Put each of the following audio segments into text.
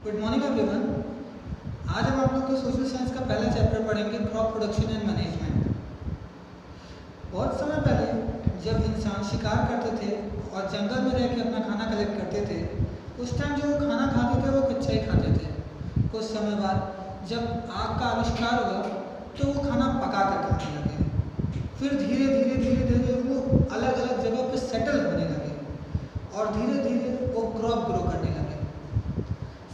Good morning everyone. आज हम आप लोग को सोशल साइंस का पहला चैप्टर पढ़ेंगे, क्रॉप प्रोडक्शन एंड मैनेजमेंट। बहुत समय पहले जब इंसान शिकार करते थे और जंगल में रह के अपना खाना कलेक्ट करते थे, उस टाइम जो वो खाना खाते थे वो कच्चा ही खाते थे। कुछ समय बाद जब आग का आविष्कार हुआ तो वो खाना पका कर खाने लगे। फिर धीरे धीरे धीरे धीरे वो अलग अलग जगह पे सेटल होने लगे और धीरे धीरे वो क्रॉप ग्रो करने लगे।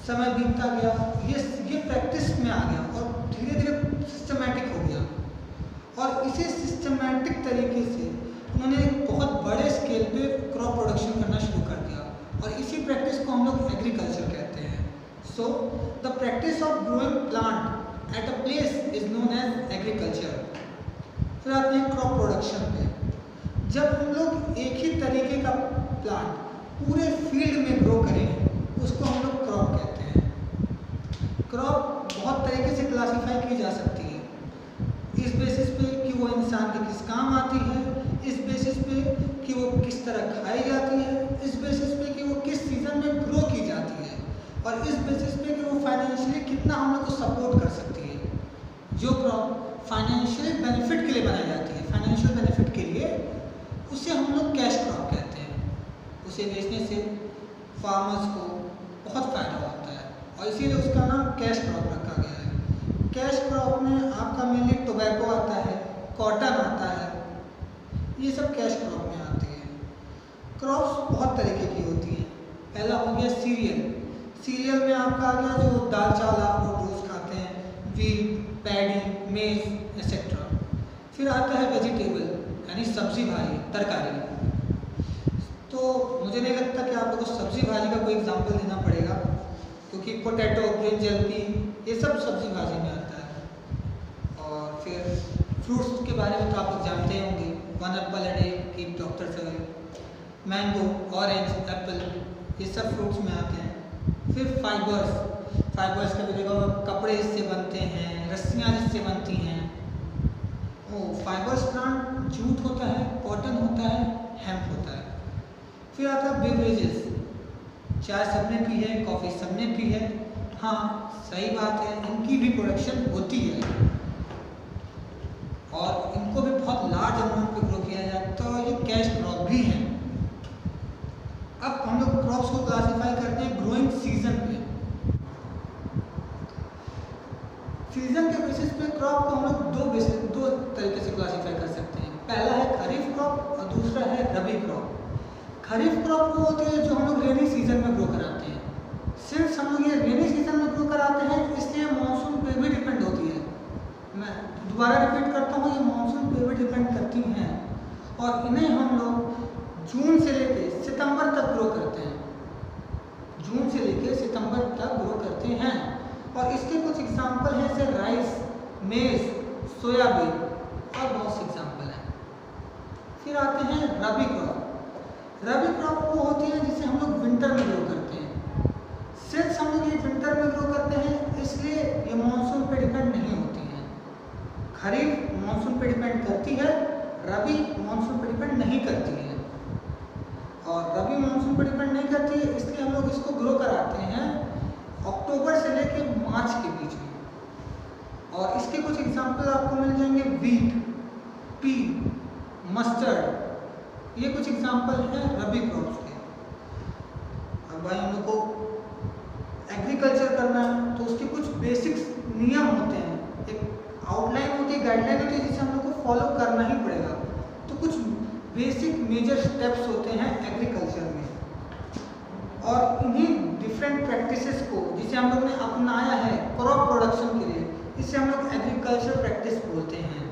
समय बीतता गया, ये प्रैक्टिस में आ गया और धीरे धीरे सिस्टमैटिक हो गया। और इसी सिस्टमैटिक तरीके से उन्होंने एक बहुत बड़े स्केल पे क्रॉप प्रोडक्शन करना शुरू कर दिया और इसी प्रैक्टिस को हम लोग एग्रीकल्चर कहते हैं। So the practice of growing plant at a place is known as agriculture. फिर आते हैं क्रॉप प्रोडक्शन पे। जब हम लोग एक ही तरीके का प्लांट पूरे फील्ड में ग्रो करें, उसको हम लोग क्रॉप कहते हैं। क्रॉप बहुत तरीके से क्लासिफाई की जा सकती है, इस बेसिस पे कि वो इंसान के किस काम आती है, इस बेसिस पे कि वो किस तरह खाई जाती है, इस बेसिस पे कि वो किस सीजन में ग्रो की जाती है, और इस बेसिस पे कि वो फाइनेंशियली कितना हम लोग को सपोर्ट कर सकती है। जो क्रॉप फाइनेंशियल बेनिफिट के लिए बनाई जाती है, फाइनेंशियल बेनिफिट के लिए, उसे हम लोग कैश क्रॉप कहते हैं। उसे बेचने से फार्मर्स को बहुत फ़ायदा होता है और इसीलिए उसका नाम कैश क्रॉप रखा गया है। कैश क्रॉप में आपका मेनली टोबैको आता है, कॉटन आता है, ये सब कैश क्रॉप में आते हैं। क्रॉप्स बहुत तरीके की होती हैं। पहला हो गया सीरियल। सीरियल में आपका आ गया जो दाल चावल आप रोज़ खाते हैं, वीट, पैडी, मेज एक्सेट्रा। फिर आता है वेजिटेबल यानी सब्जी भाजी, तरकारी। तो मुझे नहीं लगता कि आप लोगों को सब्जी भाजी का कोई एग्जांपल देना पड़ेगा, क्योंकि पोटैटो, ब्रिंजल, पी, ये सब सब्जी भाजी में आता है। और फिर फ्रूट्स के बारे में तो आप लोग जानते होंगे, 1 Apple a day keep doctor away, mango, orange, Apple, ये सब फ्रूट्स में आते हैं। फिर फाइबर्स का भी देखो, कपड़े इससे बनते हैं, रस्सियाँ इससे बनती हैं। फाइबर्स प्लांट जूट होता है, कॉटन होता है, हेम्प होता है। फिर आता है बेवरेजेस। चाय सबने पी है, कॉफ़ी सबने पी है, हाँ सही बात है, इनकी भी प्रोडक्शन होती है और इनको भी बहुत लार्ज अमाउंट पे ग्रो किया जाए, तो ये कैश क्रॉप भी है। अब हम लोग क्रॉप्स को क्लासिफाई करते हैं ग्रोइंग सीजन पे। सीजन के बेसिस पे क्रॉप को हम लोग दो तरीके से क्लासिफाई कर सकते हैं। पहला है खरीफ क्रॉप और दूसरा है रबी क्रॉप। खरीफ क्रॉप वो होती है जो हम लोग रेनी सीजन में ग्रो कराते हैं। सिंस हम लोग ये रेनी सीजन में ग्रो कराते हैं, इसलिए मानसून पे भी डिपेंड होती है। मैं दोबारा रिपीट करता हूँ, ये मानसून पे भी डिपेंड करती हैं और इन्हें हम लोग जून से लेकर सितंबर तक ग्रो करते हैं। जून से लेकर सितंबर तक ग्रो करते हैं और इसके कुछ एग्जाम्पल हैं जैसे राइस, मेज, सोयाबीन और बहुत से एग्जाम्पल हैं। फिर आते हैं रबी क्रॉप। रबी क्रॉप वो होती है जिसे हम लोग विंटर में ग्रो करते हैं। सिंस हम लोग ये विंटर में ग्रो करते हैं, इसलिए ये मानसून पे डिपेंड नहीं होती हैं। खरीफ मानसून पे डिपेंड करती है, रबी मानसून पे डिपेंड नहीं करती है। और रबी मानसून पे डिपेंड नहीं करती है, इसलिए हम लोग इसको ग्रो कराते हैं अक्टूबर से लेकर मार्च के बीच में। और इसके कुछ एग्जाम्पल आपको मिल जाएंगे, वीट, पी, मस्टर्ड, ये कुछ एग्जाम्पल हैं रबी क्रॉप्स के। अब भाई हम लोग को एग्रीकल्चर करना है तो उसके कुछ बेसिक्स नियम होते हैं, एक आउटलाइन होती है, गाइडलाइन होती है, जिसे हम लोग को फॉलो करना ही पड़ेगा। तो कुछ बेसिक मेजर स्टेप्स होते हैं एग्रीकल्चर में और इन्हीं डिफरेंट प्रैक्टिसेस को जिसे हम लोग ने अपनाया है क्रॉप प्रोडक्शन के लिए, इसे हम लोग एग्रीकल्चर प्रैक्टिस बोलते हैं।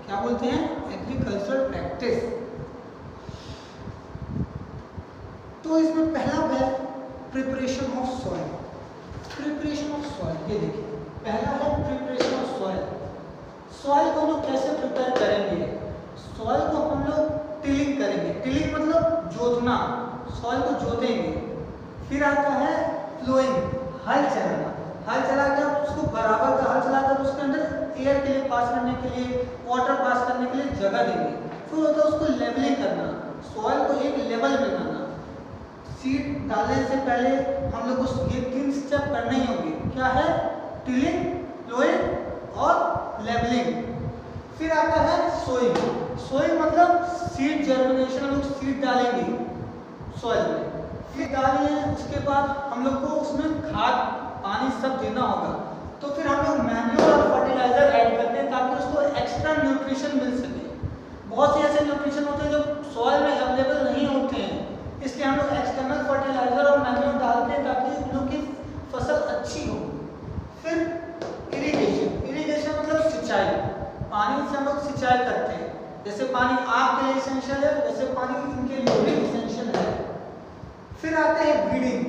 क्या बोलते हैं? Agriculture practice. तो इसमें पहला है preparation of soil. Preparation of soil, ये देखिए पहला है प्रिपरेशन ऑफ सॉइल। सॉइल को हम लोग कैसे प्रिपेयर करेंगे? सॉइल को हम लोग टिलिंग करेंगे। टिलिंग मतलब जोतना, सॉइल को जोतेंगे। फिर आता है फ्लोइंग, हल चलाना। हल चला के आप उसको बराबर का हल चलाकर उसके अंदर एयर के लिए पास करने के लिए, वाटर पास करने के लिए जगह देंगे। फिर होता है उसको लेवलिंग करना, सॉइल को एक लेवल में लाना। सीड डालने से पहले हम लोग को ये 3 स्टेप करने ही होंगे। क्या है? टिलिंग, प्लोइंग और लेवलिंग। फिर आता है सोइंग। सोइंग मतलब सीड जर्मिनेशन, हम लोग सीड डालेंगे सॉइल में। फिर डालिए, उसके बाद हम लोग को उसमें खाद पानी सब देना होगा। तो फिर हम लोग मैन्योर और फर्टिलाइजर ऐड करते हैं ताकि उसको एक्स्ट्रा न्यूट्रिशन मिल सके। बहुत से ऐसे न्यूट्रिशन होते हैं जो सॉइल में अवेलेबल नहीं होते हैं, इसलिए हम लोग एक्सटर्नल फर्टिलाइजर और मैन्योर डालते हैं ताकि उन लोग की फसल अच्छी हो। फिर इरिगेशन। इरिगेशन मतलब सिंचाई। पानी से हम लोग सिंचाई करते हैं। जैसे पानी आपके लिए इसेंशियल है, वैसे पानी इनके लिए भी इसेंशियल है। फिर आते हैं वीडिंग।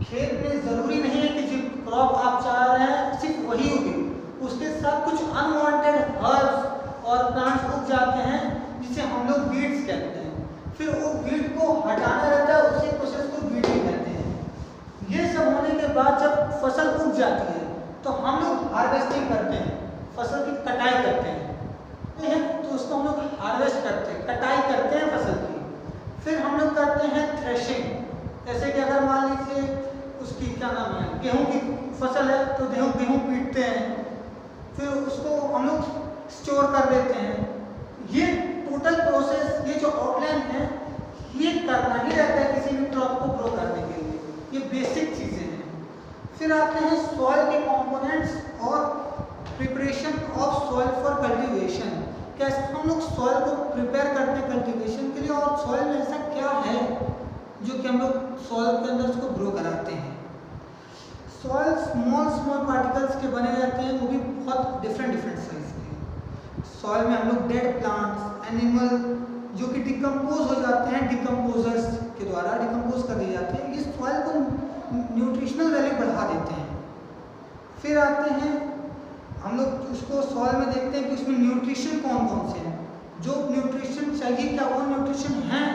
खेत में जरूरी नहीं है कि जो क्रॉप आप चाह रहे हैं सिर्फ वही उगे, उसके साथ कुछ अनवांटेड हर्ब्स और प्लांट्स उग जाते हैं जिसे हम लोग वीड्स कहते हैं। फिर वो वीड को हटाना रहता है, उसी प्रोसेस को वीडिंग कहते हैं। ये सब होने के बाद जब फसल उग जाती है तो हम लोग हार्वेस्टिंग करते हैं, फसल की कटाई करते हैं। तो उसको हम लोग हार्वेस्ट करते हैं, कटाई करते हैं फसल की। फिर हम लोग करते हैं थ्रेशिंग। जैसे कि अगर मान लीजिए उसकी क्या नाम है, गेहूं की फसल है तो गेहूं पीटते हैं, फिर उसको हम लोग स्टोर कर देते हैं। ये टोटल प्रोसेस, ये जो आउटलाइन है, ये करना ही रहता है किसी भी क्रॉप को ग्रो करने के लिए। ये बेसिक चीजें हैं। फिर आते हैं सॉइल के कंपोनेंट्स और preparation of soil for cultivation. कैसे हम लोग सॉइल को प्रिपेयर करते हैं कल्टीवेशन के लिए, और सॉइल में ऐसा क्या है जो कि हम लोग सॉइल के अंदर उसको ग्रो कराते हैं। सॉइल स्मॉल पार्टिकल्स के बने रहते हैं, वो भी बहुत डिफरेंट साइज के। सॉइल में हम लोग डेड प्लांट्स, एनिमल जो कि डिकम्पोज हो जाते हैं, डिकम्पोजर्स के द्वारा डिकम्पोज कर दिए जाते हैं, ये सॉइल को न्यूट्रिशनल वैल्यू बढ़ा देते हैं। फिर आते हैं हम लोग उसको सॉइल में देखते हैं कि उसमें न्यूट्रिशन कौन कौन से हैं, जो न्यूट्रिशन चाहिए क्या वो न्यूट्रिशन हैं,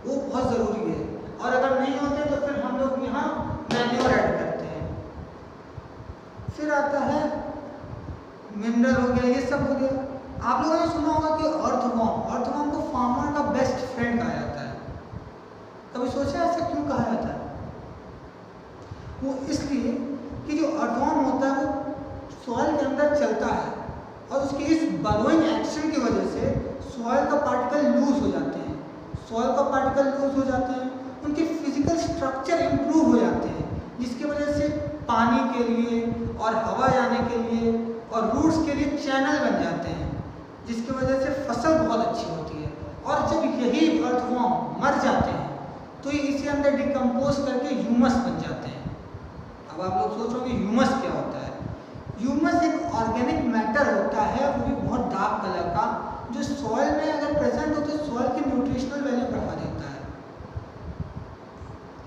वो बहुत ज़रूरी है। और अगर नहीं होते तो फिर हम लोग यहाँ मैन्योर ऐड करते हैं। फिर आता है मिनरल हो गया, ये सब हो गया। आप लोगों ने सुना होगा कि अर्थवॉर्म को फार्मर का बेस्ट फ्रेंड कहा जाता है। कभी सोचा ऐसा क्यों कहा जाता है? वो इसलिए कि जो अर्थवॉर्म होता है वो सॉइल के अंदर चलता है और उसकी इस बरोइंग एक्शन की वजह से सॉइल का पार्टिकल लूज हो जाते हैं। सॉइल का पार्टिकल लूज हो जाते हैं, उनके फिजिकल स्ट्रक्चर इंप्रूव हो जाते हैं, जिसकी वजह से पानी के लिए और हवा जाने के लिए और रूट्स के लिए चैनल बन जाते हैं, जिसकी वजह से फसल बहुत अच्छी होती है। और जब यही अर्थवॉर्म मर जाते हैं तो ये इसी अंदर डिकम्पोज करके ह्यूमस बन जाते हैं। अब आप लोग सोच रहे हो ह्यूमस क्या होता है? ह्यूमस एक ऑर्गेनिक मैटर होता है, वो भी बहुत डार्क कलर का, जो सॉइल में अगर प्रेजेंट हो तो सॉइल की न्यूट्रिशनल वैल्यू बढ़ा देता है।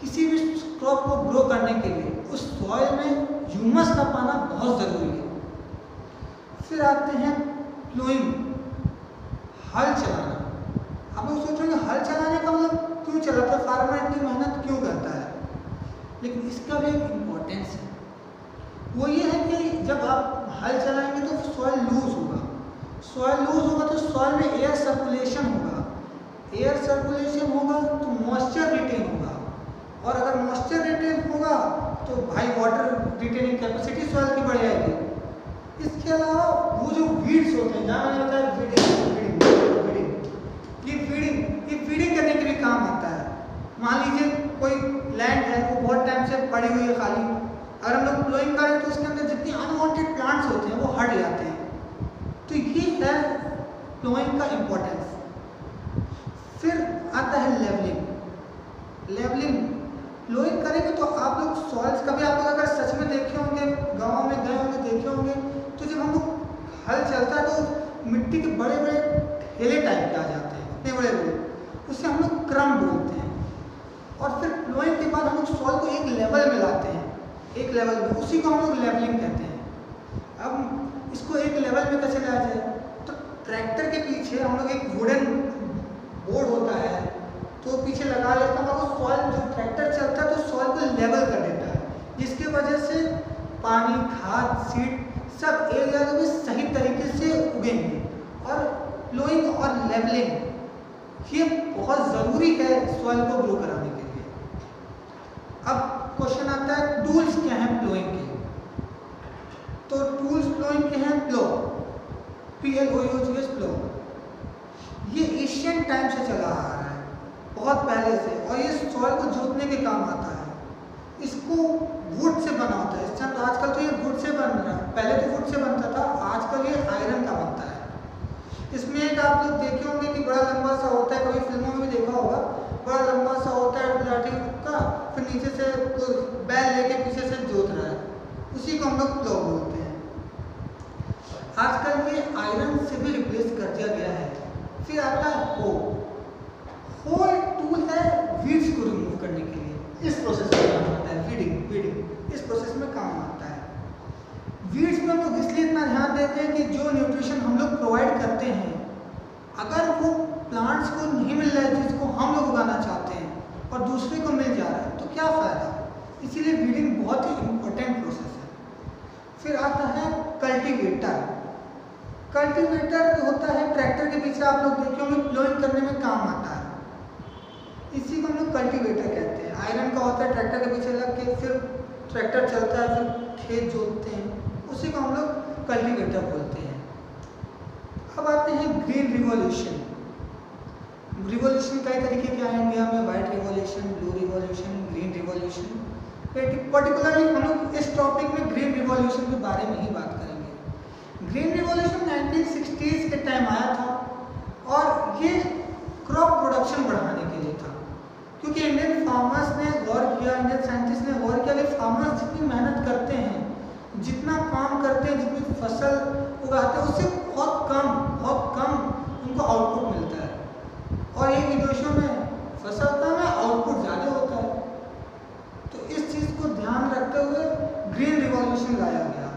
किसी भी क्रॉप को ग्रो करने के लिए उस सॉइल में ह्यूमस का पाना बहुत ज़रूरी है। फिर आते हैं प्लोइंग, हल चलाना। आप लोग सोच रहे हैं हल चलाने का मतलब क्यों चलाता है, फार्मर इतनी मेहनत क्यों करता है? लेकिन इसका भी एक इम्पोर्टेंस है। वो ये है कि जब आप हल चलाएंगे तो सॉइल लूज होगा। सॉइल लूज होगा तो सॉइल में एयर सर्कुलेशन होगा। एयर सर्कुलेशन होगा तो मॉइस्चर रिटेन होगा, और अगर मॉइस्चर रिटेन होगा तो भाई वाटर रिटेनिंग कैपेसिटी सॉइल की बढ़ जाएगी। इसके अलावा वो जो वीड्स होते हैं, जहाँ मैंने बताया ये फीडिंग करने के भी काम आता है। मान लीजिए कोई लैंड है वो बहुत टाइम से पड़ी हुई है खाली, अगर हम लोग प्लोइंग करें तो उसके अंदर जितनी अनवांटेड प्लांट्स होते हैं वो हट जाते हैं। तो ये है प्लोइंग का इम्पोर्टेंस। फिर आता है लेवलिंग। प्लोइंग करेंगे तो आप लोग सॉइल्स, कभी आप लोग अगर सच में देखे होंगे, गाँव में गए होंगे, देखे होंगे, तो जब हम लोग हल चलता है तो मिट्टी के बड़े बड़े ठेले टाइप के आ जाते हैं, इतने बड़े बड़े, उससे हम लोग क्रम बोलते हैं। और फिर प्लोइंग के बाद हम लोग सॉइल को एक लेवल में लाते हैं, एक लेवल में, उसी को हम लोग लेवलिंग कहते हैं। अब इसको एक लेवल में कैसे लाया जाए? तो ट्रैक्टर के पीछे हम लोग एक वुडन बोर्ड होता है तो पीछे लगा लेता है, वो सॉइल, जो ट्रैक्टर चलता है तो सॉइल को लेवल कर देता है, जिसकी वजह से पानी, खाद, सीड सब एक जगह में सही तरीके से उगेंगे। और प्लोइंग और लेवलिंग ये बहुत ज़रूरी है सॉइल को ग्रो कराने के लिए। अब क्वेश्चन आता है टूल्स क्या हैं प्लोइंग के। तो टूल्स प्लोइंग के हैं प्लो, PLOUGS प्लो। ये एशियन टाइम से चला आ रहा है, बहुत पहले से, और ये सॉइल को जोतने के काम आता है। इसको वुड से बना होता है इस टाइम। तो आजकल तो ये वुड से बन रहा है, पहले तो वुड से बनता था, आजकल ये आयरन का बनता है। इसमें एक आप लोग देखे होंगे कि बड़ा लंबा सा होता है, कभी फिल्मों में भी देखा होगा, बड़ा लंबा सा होता है लाठी का, फिर नीचे से बैल लेके पीछे से जोत रहा है, उसी को हम लोग प्लो बोलते हैं। आजकल ये आयरन से भी रिप्लेस कर दिया गया है। फिर आता है हो। हो एक टूल है वीड्स को रिमूव करने के लिए, इस प्रोसेस में काम आता है। वीडिंग इस प्रोसेस में काम आता है। वीड्स में हम लोग इसलिए इतना ध्यान देते हैं कि जो न्यूट्रिशन हम लोग प्रोवाइड करते हैं, अगर वो प्लांट्स को नहीं मिल रहा है जिसको हम लोग उगाना चाहते हैं और दूसरे को मिल जा रहा है, तो क्या फ़ायदा। इसीलिए वीडिंग बहुत ही इम्पोर्टेंट प्रोसेस है। फिर आता है कल्टीवेटर। कल्टीवेटर होता है ट्रैक्टर के पीछे, आप लोग देखे होंगे, प्लोइंग करने में काम आता है। इसी को हम लोग कल्टीवेटर कहते हैं। आयरन का होता है, ट्रैक्टर के पीछे लग के फिर ट्रैक्टर चलता है, फिर खेत जोतते हैं, उसी को हम लोग कल्टीवेटर बोलते हैं। अब आते हैं ग्रीन रिवॉल्यूशन। रिवॉल्यूशन कई तरीके के हैं इंडिया में, white revolution, blue revolution, green revolution. Particularly हम लोग इस टॉपिक में ग्रीन रिवॉल्यूशन के बारे में ही बात करेंगे। ग्रीन रिवॉल्यूशन 1960s के टाइम आया था और ये क्रॉप प्रोडक्शन बढ़ाने के लिए था, क्योंकि इंडियन फार्मर्स ने गौर किया, इंडियन साइंटिस्ट ने गौर किया कि फार्मर्स जितनी मेहनत करते हैं, जितना काम करते हैं, जितनी फसल उगाते हैं, उससे बहुत कम उनको आउटपुट मिलता है। और ये विदेशों में फसल कम है, आउटपुट ज़्यादा होता है। तो इस चीज़ को ध्यान रखते हुए ग्रीन रिवॉल्यूशन लाया गया।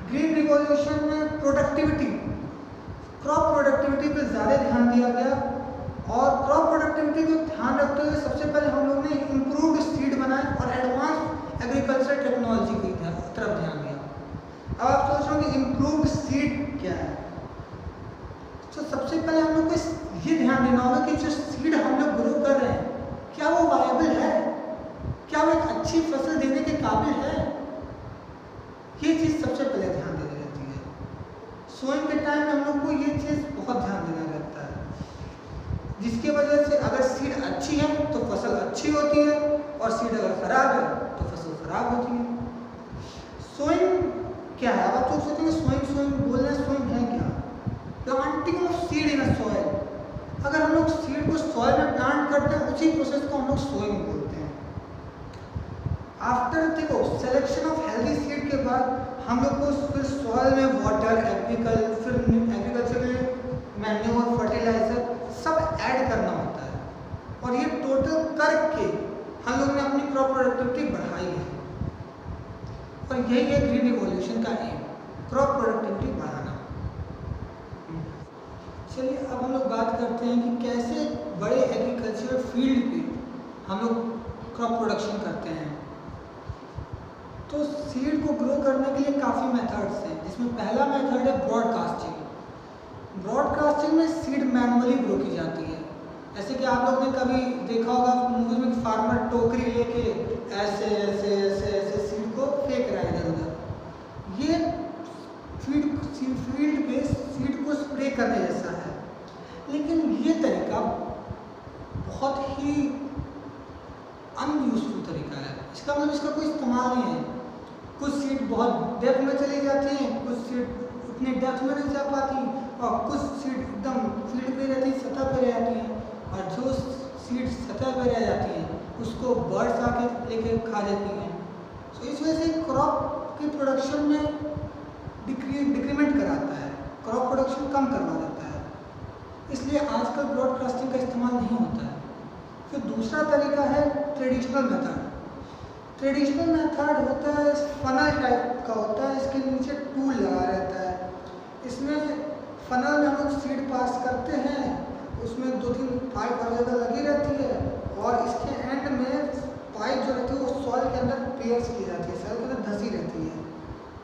ग्रीन रिवॉल्यूशन में प्रोडक्टिविटी, क्रॉप प्रोडक्टिविटी पर ज़्यादा ध्यान दिया गया, और क्रॉप प्रोडक्टिविटी को ध्यान रखते हुए सबसे पहले हम लोग ने इम्प्रूव्ड सीड बनाए और एडवांस एग्रीकल्चर टेक्नोलॉजी की तरफ ध्यान दिया। अब आप सोच रहे हो कि इम्प्रूव्ड सीड क्या है। तो सबसे पहले हम लोग को ये ध्यान देना होगा कि जो सीड हम लोग ग्रो कर रहे हैं, क्या वो वायबल है, क्या वो एक अच्छी फसल देने के काबिल है। ये चीज़ सबसे पहले ध्यान देनी रहती है। सोइंग के टाइम में हम लोग को ये चीज़ बहुत ध्यान देना रहता है, जिसकी वजह से अगर सीड अच्छी है तो फसल अच्छी होती है, और सीड अगर खराब है तो फसल खराब होती है। सोइंग क्या है। अब आप लोग सोचेंगे सोइंग बोल रहे हैं, सोइंग है क्या। Planting of seed in a soil. अगर हम लोग सीड को सॉइल में प्लांट करते हैं, उसी प्रोसेस को हम लोग सोइंग बोलते हैं। आफ्टर देखो सिलेक्शन ऑफ हेल्दी सीड के बाद हम लोग को फिर सॉइल में वाटर, एग्रीकल्चर के मैन्योर, फर्टिलाइजर सब ऐड करना होता है, और ये टोटल करके हम लोग ने अपनी क्रॉप प्रोडक्टिविटी बढ़ाई है। और यही है ग्रीन रिवॉल्यूशन का एम, क्रॉप प्रोडक्टिविटी बढ़ाना। चलिए अब हम लोग बात करते हैं कि कैसे बड़े एग्रीकल्चर फील्ड पे हम लोग क्रॉप प्रोडक्शन करते हैं। तो सीड को ग्रो करने के लिए काफ़ी मेथड्स हैं, जिसमें पहला मेथड है ब्रॉडकास्टिंग। ब्रॉडकास्टिंग में सीड मैनुअली ग्रो की जाती है। ऐसे कि आप लोग ने कभी देखा होगा मूवीज में कि फार्मर टोकरी लेके ऐसे ऐसे ऐसे ऐसे सीड को फेंक रहा है इधर उधर। ये फील्ड पे सीड को स्प्रे करने जैसा है, लेकिन ये तरीका बहुत ही अनयूजफुल तरीका है। इसका मतलब इसका कोई इस्तेमाल नहीं है। कुछ सीड बहुत डेप्थ में चली जाती हैं, कुछ सीड उतने डेप्थ में नहीं जा पाती, और कुछ सीड एकदम फील्ड पे रहती, सतह पे रह जाती हैं, और जो सीड सतह पे रह जाती हैं उसको बर्ड्स आके लेके खा जाती हैं। तो इस वजह से क्रॉप की प्रोडक्शन में डिक्रीमेंट कराता है, क्रॉप प्रोडक्शन कम करवा देता है। इसलिए आजकल ब्रॉडकास्टिंग का इस्तेमाल नहीं होता है। फिर दूसरा तरीका है ट्रेडिशनल मेथड। ट्रेडिशनल मेथड होता है फनल टाइप का होता है, इसके नीचे टूल लगा रहता है। इसमें फनल में हम लोग सीड पास करते हैं, उसमें 2-3 पाइप हर जगह लगी रहती है, और इसके एंड में पाइप जो रहती है वो सॉइल के अंदर पियर्स की जाती है, सॉइल के अंदर धसी रहती है।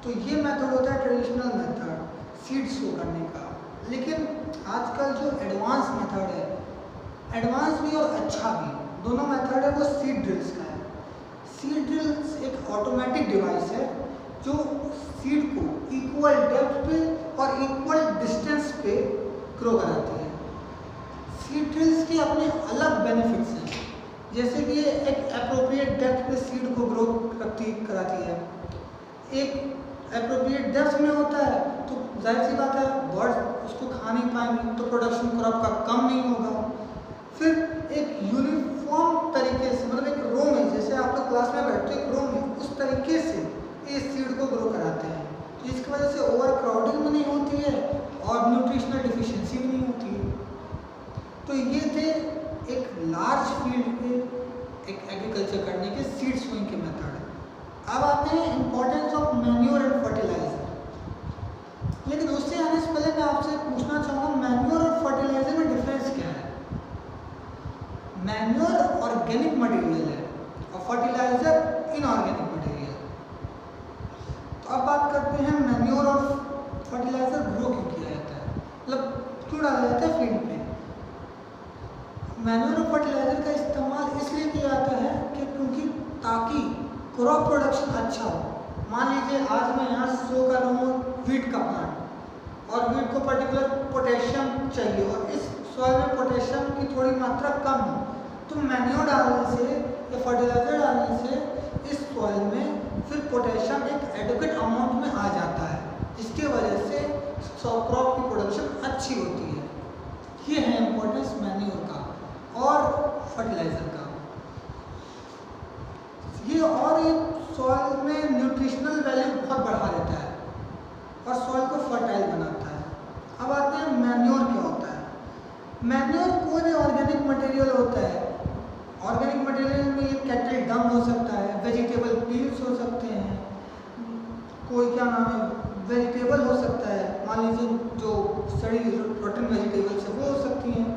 तो ये मेथड होता है ट्रेडिशनल मेथड सीड्स को करने का। लेकिन आजकल जो एडवांस मेथड है एडवांस भी और अच्छा भी, दोनों मेथड है वो सीड ड्रिल्स का है। सीड ड्रिल्स एक ऑटोमेटिक डिवाइस है जो सीड को इक्वल डेप्थ पे और इक्वल डिस्टेंस पे ग्रो कराती है। सीड ड्रिल्स के अपने अलग बेनिफिट्स हैं, जैसे कि ये एक अप्रोप्रिएट डेप्थ पे सीड को ग्रो कराती है। एक अप्रोप्रिएट डेप्थ में होता है तो जाहिर सी बात है बर्ड्स उसको खा नहीं पाएंगे, तो प्रोडक्शन क्रॉप का कम नहीं होगा। फिर एक यूनिफॉर्म तरीके से, मतलब एक रो में, जैसे आप लोग क्लास में बैठते हो एक रो में, उस तरीके से ये सीड को ग्रो कराते हैं, तो इसकी वजह से ओवर क्राउडिंग भी नहीं होती है और न्यूट्रिशनल डिफिशिएंसी भी नहीं होती है। तो ये थे एक लार्ज फील्ड पे एक एग्रीकल्चर करने के सीड सोइंग के मेथड। अब आते हैं importance of manure and fertiliser. लेकिन उससे आने से पहले मैं आपसे पूछना चाहूँगा मैन्योर और फर्टिलाइजर में डिफरेंस क्या है। मैन्योर ऑर्गेनिक मटेरियल है और फर्टिलाइजर इनऑर्गेनिक मटेरियल। तो अब बात करते हैं मैन्योर और फर्टिलाइजर ग्रो क्यों किया जाता है, मतलब क्यों डाला जाता है फील्ड पे। मैन्योर और फर्टिलाइजर का इस्तेमाल इसलिए किया जाता है कि क्योंकि ताकि क्रॉप प्रोडक्शन अच्छा हो। मान लीजिए आज मैं यहाँ शो कर रहा हूँ वीट का प्लांट और वीट को पर्टिकुलर पोटेशियम चाहिए और इस सॉइल में पोटेशियम की थोड़ी मात्रा कम है, तो मैन्योर डालने से या फर्टिलाइजर डालने से इस सॉइल में फिर पोटेशियम एक एडुकेट अमाउंट में आ जाता है, जिसकी वजह से क्रॉप की प्रोडक्शन अच्छी होती है। ये है इम्पोर्टेंस मैन्योर का और फर्टिलाइजर का। ये और एक सॉइल में न्यूट्रिशनल वैल्यू बहुत बढ़ा देता है और सॉइल को फर्टाइल बनाता है। अब आते हैं मैन्योर क्या होता है। मैन्योर कोई ऑर्गेनिक मटेरियल होता है। ऑर्गेनिक मटेरियल में ये कैटल डंग हो सकता है, वेजिटेबल पील्स हो सकते हैं, कोई क्या नाम है वेजिटेबल हो सकता है, मान लीजिए जो सड़ी रोटन वेजिटेबल्स है वो हो सकती हैं।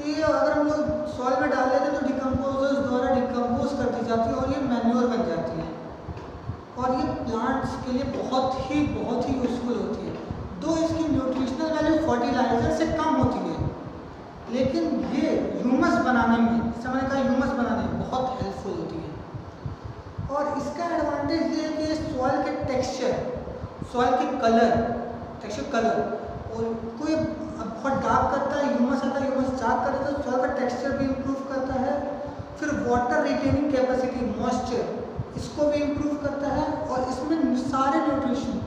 ये अगर हम लोग सॉइल में डाल लेते हैं तो डिकम्पोजर्स द्वारा डिकम्पोज कर दी जाती है और ये मैन्योर बन जाती है और ये प्लांट्स के लिए बहुत ही यूजफुल होती है। दो इसकी न्यूट्रिशनल वैल्यू फर्टिलाइजर से कम होती है, लेकिन ये ह्यूमस बनाने में, मैंने कहा ह्यूमस बनाने में बहुत हेल्पफुल होती है। और इसका एडवांटेज ये है कि सॉइल के टेक्सचर, सॉइल के कलर और कोई बहुत डार्क करता है, ह्यूमस आता है, ह्यूमस डार्क करता है तो सॉइल का टेक्सचर भी इम्प्रूव करता है। फिर वाटर रिटेनिंग कैपेसिटी, मॉइस्चर, इसको भी इम्प्रूव करता है और इसमें सारे न्यूट्रिशन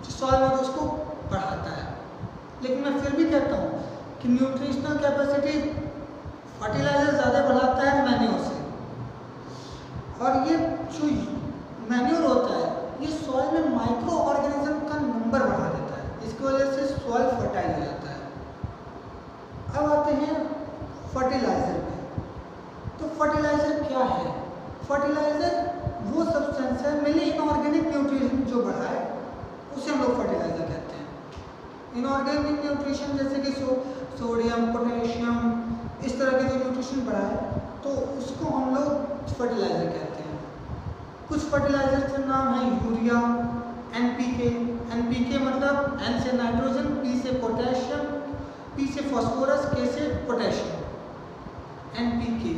जो सॉइल में उसको बढ़ाता है। लेकिन मैं फिर भी कहता हूँ कि न्यूट्रिशनल कैपेसिटी फर्टिलाइजर ज़्यादा बढ़ाता है मैन्योर से। और ये जो मैन्योर होता है ये सॉइल में माइक्रो ऑर्गेनिज्म का नंबर बढ़ा देता है, इसकी वजह से सॉइल फर्टाइल हो जाता है। अब आते हैं फर्टिलाइजर पे। तो फर्टिलाइजर क्या है? फर्टिलाइजर वो सब्सटेंस है, मेनली इनऑर्गेनिक न्यूट्रिशन जो बढ़ाए उसे हम लोग फर्टिलाइजर कहते हैं। इनऑर्गेनिक न्यूट्रिशन जैसे कि सोडियम, पोटेशियम, इस तरह के जो न्यूट्रिशन बढ़ाए तो उसको हम लोग फर्टिलाइजर कहते हैं। कुछ फर्टिलाइजर के नाम है यूरिया, एनपीके। एनपीके मतलब एन से नाइट्रोजन, पी से पोटेशियम, पी से फास्फोरस, के से पोटेशियम, एनपीके।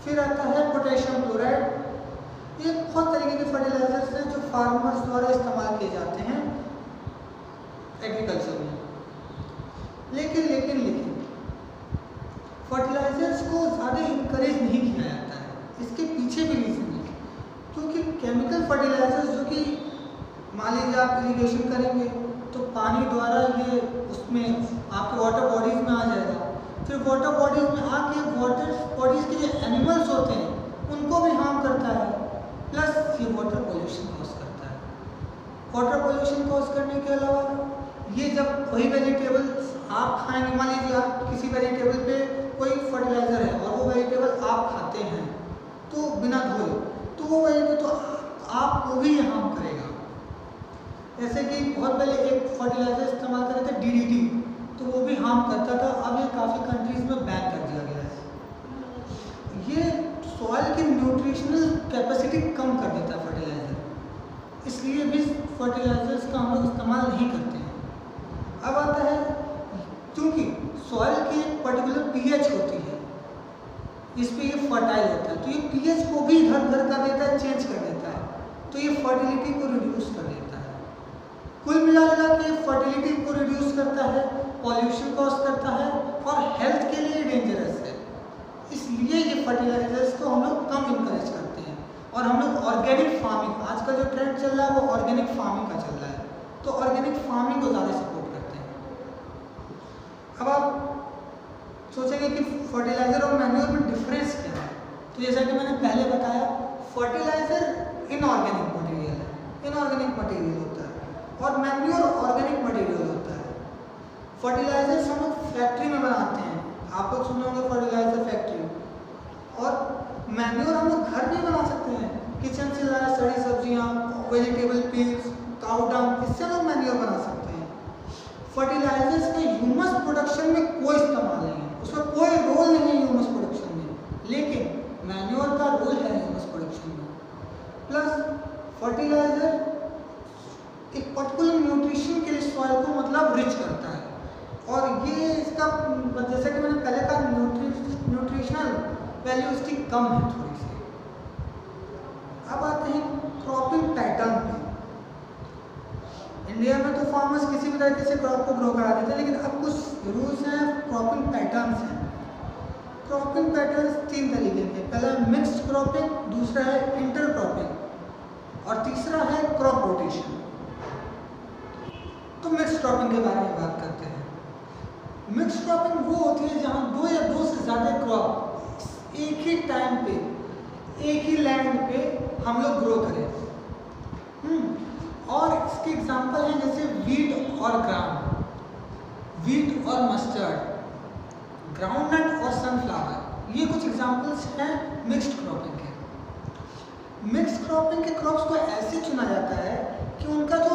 फिर आता है पोटेशियम क्लोराइड। ये बहुत तरीके के फर्टिलाइजर्स हैं जो फार्मर्स द्वारा इस्तेमाल किए जाते हैं एग्रीकल्चर में। लेकिन फर्टिलाइजर्स को ज़्यादा इंकरेज नहीं किया जाता है। इसके पीछे भी रीज़न है, क्योंकि केमिकल फर्टिलाइजर्स जो कि मान लीजिए आप इरिगेशन करेंगे तो पानी द्वारा ये उसमें आपके वाटर बॉडीज़ में आ जाएगा। फिर वाटर बॉडीज़ में आके वाटर बॉडीज़ के जो एनिमल्स होते हैं उनको भी हार्म करता है, प्लस ये वाटर पोल्यूशन कॉज करता है। वाटर पोल्यूशन कॉज करने के अलावा ये जब वही वेजिटेबल्स आप खाएंगे, मान लीजिए आप किसी वेजिटेबल पे कोई फर्टिलाइज़र है और वो वेजिटेबल आप खाते हैं तो बिना धोए, तो वो वेजिटेबल तो आपको भी हार्म करेगा। जैसे कि बहुत पहले एक फर्टिलाइजर इस्तेमाल कर रहे थे डीडीटी, तो वो भी हार्म करता था। अब ये काफ़ी कंट्रीज़ में बैन कर दिया गया है। ये सॉइल की न्यूट्रिशनल कैपेसिटी कम कर देता है फर्टिलाइज़र, इसलिए भी फर्टिलाइजर्स का हम लोग इस्तेमाल नहीं करते हैं। अब आता है, क्योंकि सॉइल की एक पर्टिकुलर पीएच होती है, इस पे ये फर्टाइल होता है, तो ये पीएच को भी इधर उधर कर देता है, चेंज कर देता है, तो ये फर्टिलिटी को रिड्यूस कर देता है। कुल मिला के फर्टिलिटी को रिड्यूस करता है, पॉल्यूशन कॉज करता है और हेल्थ के लिए डेंजरस है। इसलिए ये फर्टिलाइजर्स को हम लोग कम इंकरेज करते हैं और हम लोग ऑर्गेनिक फार्मिंग, आज का जो ट्रेंड चल रहा है वो ऑर्गेनिक फार्मिंग का चल रहा है, तो ऑर्गेनिक फार्मिंग को ज़्यादा सपोर्ट करते हैं। अब आप सोचेंगे कि फर्टिलाइजर और मैन्योर में डिफरेंस क्या है, तो जैसा कि मैंने पहले बताया, फर्टिलाइजर इनऑर्गेनिक मटेरियल है, इनऑर्गेनिक मटेरियल होता है और मैन्योर ऑर्गेनिक मटेरियल होता है। फर्टिलाइजर्स हम लोग फैक्ट्री में बनाते हैं, आप लोग सुने होंगे फर्टिलाइजर फैक्ट्री, और मैन्योर हम लोग घर में बना सकते हैं, किचन से लाए सड़ी सब्जियां, वेजिटेबल पील्स, काउ डंग, इससे हम लोग मैन्योर बना सकते हैं। फर्टिलाइजर्स का ह्यूमस प्रोडक्शन में कोई इस्तेमाल नहीं है, उसका कोई रोल नहीं है ह्यूमस प्रोडक्शन में, लेकिन मैन्योर का रोल है ह्यूमस प्रोडक्शन में। प्लस फर्टिलाइजर एक पर्टिकुलर न्यूट्रिशन के लिए सॉइल को मतलब रिच करता है, और ये इसका जैसे कि मैंने पहले कहा न्यूट्रिशनल वैल्यू इसकी कम है थोड़ी सी। अब आते हैं क्रॉपिंग पैटर्न पे। इंडिया में तो फार्मर्स किसी भी तरीके से क्रॉप को ग्रो करा देते हैं, लेकिन अब कुछ रूल्स हैं, क्रॉपिंग पैटर्न्स हैं। क्रॉपिंग पैटर्न्स 3 तरीके के, पहला मिक्स्ड क्रॉपिंग, दूसरा है इंटर क्रॉपिंग और तीसरा है क्रॉप रोटेशन। तो मिक्स्ड क्रॉपिंग के बारे में बात करते हैं। मिक्स्ड क्रॉपिंग वो होती है जहाँ 2 या 2 से ज़्यादा क्रॉप एक ही टाइम पे एक ही लैंड पे हम लोग ग्रो करें। और इसके एग्जांपल हैं जैसे वीट और ग्राम, वीट और मस्टर्ड, ग्राउंडनट और सनफ्लावर, ये कुछ एग्जांपल्स हैं मिक्स्ड क्रॉपिंग के। मिक्स्ड क्रॉपिंग के क्रॉप्स को ऐसे चुना जाता है कि उनका जो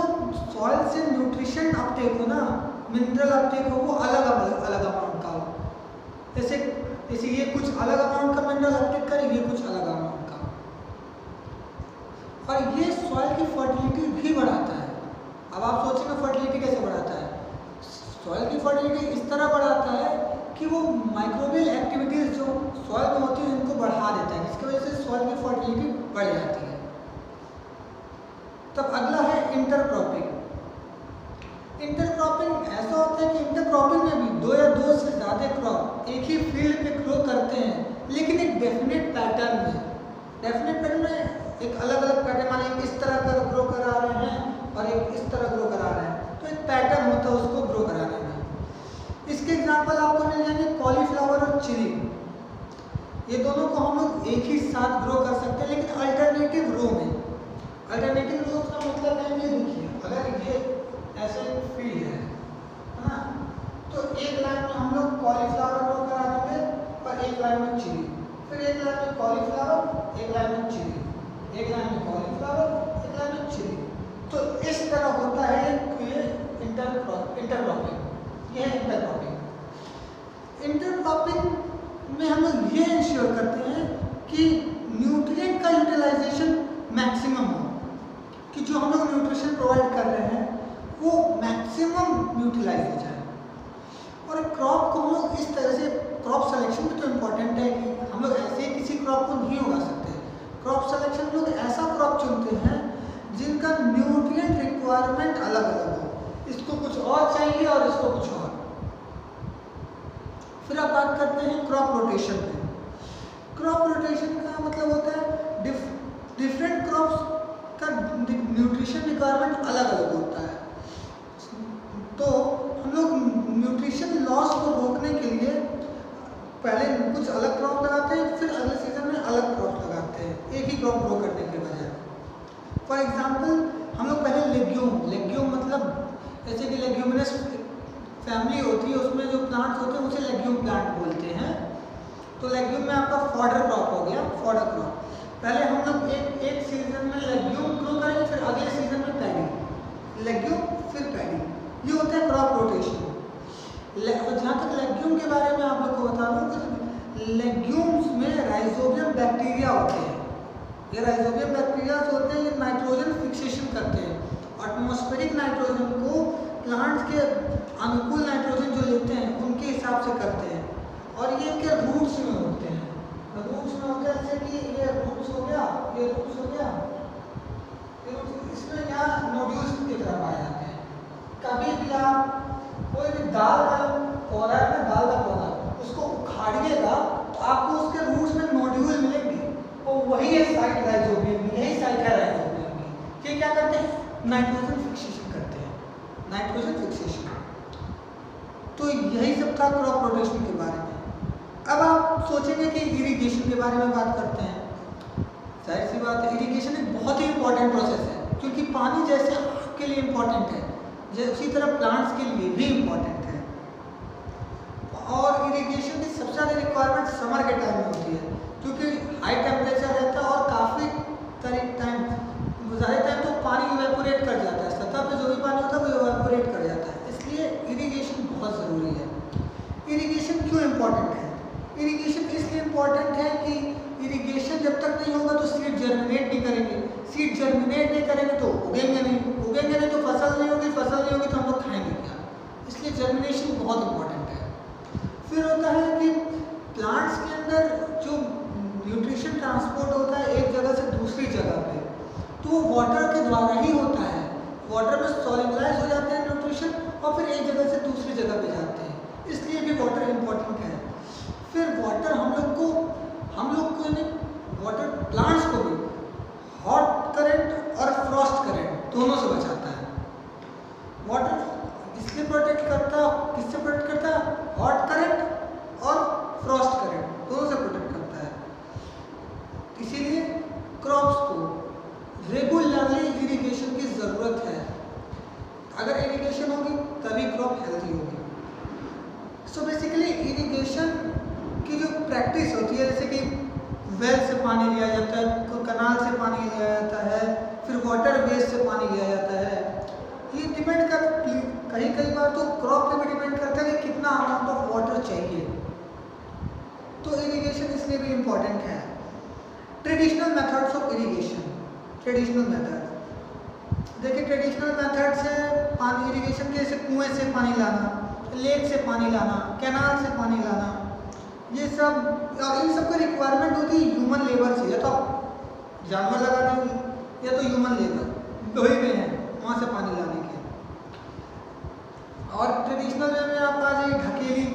सॉइल से न्यूट्रिशन अपटेक हो ना, मिनरल अपटेक हो, वो अलग अमाउंट का हो। जैसे ये कुछ अलग अमाउंट का मिनरल अपटेक करे, ये कुछ अलग अमाउंट का, और ये सॉइल की फर्टिलिटी भी बढ़ाता है। अब आप सोचेंगे फर्टिलिटी कैसे बढ़ाता है? सॉइल की फर्टिलिटी इस तरह बढ़ाता है कि वो माइक्रोबियल एक्टिविटीज जो सॉइल में होती है उनको बढ़ा देता है, जिसकी वजह से सॉइल की फर्टिलिटी बढ़ जाती है। तब अगला है इंटरक्रॉपिंग। इंटरक्रॉपिंग ऐसा होता है कि इंटरक्रॉपिंग में भी 2 या 2 से ज़्यादा क्रॉप एक ही फील्ड पे ग्रो करते हैं, लेकिन एक डेफिनेट पैटर्न में। डेफिनेट पैटर्न में एक अलग अलग पैटर्न, मान लीजिए इस तरह का ग्रो करा रहे हैं और एक इस तरह ग्रो करा रहे हैं, तो एक पैटर्न होता है उसको ग्रो कराने में। इसके एग्जाम्पल आपको मिल जाएंगे कॉलीफ्लावर और चिली। ये दोनों को हम लोग एक ही साथ ग्रो कर सकते हैं, लेकिन अल्टरनेटिव रो में। अल्टरनेटिव रो का मतलब है, ये देखिए, अगर ये ऐसे फील्ड है ना, तो एक लाइन में हम लोग कॉलीफ्लावर ग्रो करा देंगे और एक लाइन में चिली, फिर एक लाइन में कॉलीफ्लावर, एक लाइन में चिली, एक लाइन में कॉलीफ्लावर, एक लाइन में चिली। तो इस तरह होता है ये इंटरक्रॉपिंग। ये है इंटरक्रॉपिंग। इंटरक्रॉपिंग में हम लोग ये इंश्योर करते हैं कि न्यूट्रिएंट का यूटिलाइजेशन मैक्सिमम हो, कि जो हम लोग न्यूट्रिशन प्रोवाइड कर रहे हैं वो मैक्सिमम यूटिलाइज हो जाए। और क्रॉप को हम लोग इस तरह से, क्रॉप सिलेक्शन भी तो इम्पोर्टेंट है कि हम लोग ऐसे ही किसी क्रॉप को नहीं उगा सकते। क्रॉप सिलेक्शन लोग ऐसा क्रॉप चुनते हैं जिनका न्यूट्रिएंट रिक्वायरमेंट अलग अलग हो, इसको कुछ और चाहिए और इसको कुछ और। फिर आप बात करते हैं क्रॉप रोटेशन पे। क्रॉप रोटेशन का मतलब होता है डिफरेंट क्रॉप्स का न्यूट्रिशन रिक्वायरमेंट अलग अलग होता है, तो हम लोग न्यूट्रिशन लॉस को रोकने के लिए पहले कुछ अलग क्रॉप लगाते हैं, फिर अगले सीजन में अलग क्रॉप लगाते हैं, एक ही क्रॉप ग्रो करने के बजाय। फॉर एग्जांपल हम लोग पहले लेग्यूम मतलब जैसे कि लेग्यूमिनस फैमिली होती है, उसमें जो प्लांट्स होते हैं उसे लेग्यूम प्लांट बोलते हैं। तो लेग्यूम में आपका फॉडर क्रॉप हो गया, फॉडर क्रॉप। पहले हम लोग एक सीजन में लेग्यूम ग्रो करेंगे, फिर अगले सीजन में पैडी, लेग्यूम फिर पैडी, ये होता है क्रॉप रोटेशन। और जहाँ तक लेग्यूम के बारे में आप लोग को बता दूँ, तो लेग्यूम्स में राइजोबियम बैक्टीरिया होते हैं। ये राइजोबियम बैक्टीरिया होते हैं, ये नाइट्रोजन फिक्सेशन करते हैं, एटमॉस्फेरिक नाइट्रोजन को प्लांट्स के अनुकूल नाइट्रोजन जो लेते हैं उनके हिसाब से करते हैं, और ये इनके रूट्स में होते हैं। इसमें होता है जैसे कि ये रूट्स हो गया, ये रूट्स हो गया, इसमें यहाँ नोड्यूल्स की तरह पाए जाते हैं। कभी भी आप कोई भी दाल का पौधा है ना, दाल का पौधा, उसको उखाड़िएगा तो आपको उसके रूट्स में नोड्यूल मिलेंगे, और वही है साइट राइजोबियम, यही साइट है राइजोबियम की। ये क्या करते हैं? नाइट्रोजन फिक्सेशन करते हैं, नाइट्रोजन फिक्सेशन। तो यही सब था क्रॉप रोटेशन के बारे में। अब आप सोचेंगे कि इरिगेशन के बारे में बात करते हैं। जाहिर सी बात है, इरिगेशन एक बहुत ही इंपॉर्टेंट प्रोसेस है, क्योंकि पानी जैसे आपके लिए इंपॉर्टेंट है, उसी तरह प्लांट्स के लिए भी इंपॉर्टेंट है। और इरिगेशन की सबसे ज़्यादा रिक्वायरमेंट समर के टाइम में होती है, क्योंकि हाई टेम्परेचर रहता है और काफ़ी ज़्यादा टाइम तो पानी इवेपोरेट कर जाता है, सतह पे जो भी पानी होता है वो इवेपोरेट कर जाता है, इसलिए इरिगेशन बहुत ज़रूरी है। इरिगेशन क्यों इम्पॉर्टेंट है? इरिगेशन इसलिए इम्पॉर्टेंट है कि इरिगेशन जब तक नहीं होगा तो सीड जर्मिनेट नहीं करेंगे, सीड जर्मिनेट नहीं करेंगे तो उगेंगे नहीं तो फसल नहीं होगी, फसल नहीं होगी तो हम लोग खाएंगे क्या? इसलिए जर्मिनेशन बहुत इंपॉर्टेंट है। फिर होता है कि प्लांट्स के अंदर जो न्यूट्रिशन ट्रांसपोर्ट होता है एक जगह से दूसरी जगह पे, तो वो वाटर के द्वारा ही होता है। वाटर में सॉल्युबलाइज हो जाते हैं न्यूट्रिशन और फिर एक जगह से दूसरी जगह पे जाते हैं, इसलिए भी वाटर इम्पोर्टेंट है। फिर वाटर हम लोग को वाटर प्लांट्स को भी हॉट करंट और फ्रॉस्ट करंट दोनों से बचाता है। वाटर इसलिए प्रोटेक्ट करता है, किससे प्रोटेक्ट करता है? हॉट करंट और फ्रॉस्ट करंट दोनों से प्रोटेक्ट करता है। इसीलिए क्रॉप्स को रेगुलरली इरिगेशन की ज़रूरत है। अगर इरिगेशन होगी तभी क्रॉप हेल्थी होगी। सो बेसिकली इरिगेशन की जो प्रैक्टिस होती है, जैसे कि वेल से पानी लिया जाता है, कनाल से पानी लिया जाता है, फिर वाटर बेस से पानी लिया जाता है, ये डिपेंड कर कई बार तो क्रॉप पे भी डिपेंड करता है कि कितना अमाउंट ऑफ वाटर चाहिए। तो इरिगेशन इसलिए भी इम्पॉर्टेंट है। Traditional methods of irrigation, traditional method देखिए, ट्रेडिशनल मेथड्स है पानी इरिगेशन के, जैसे कुएं से पानी लाना, लेक से पानी लाना, कैनाल से पानी लाना, ये सब, और इन सब की रिक्वायरमेंट होती है ह्यूमन लेबर से, या तो जानवर लगा देंगे या तो ह्यूमन लेबर दो ही में है वहाँ से पानी लाने के। और ट्रेडिशनल वे में आप आ जाइए, ढकेली,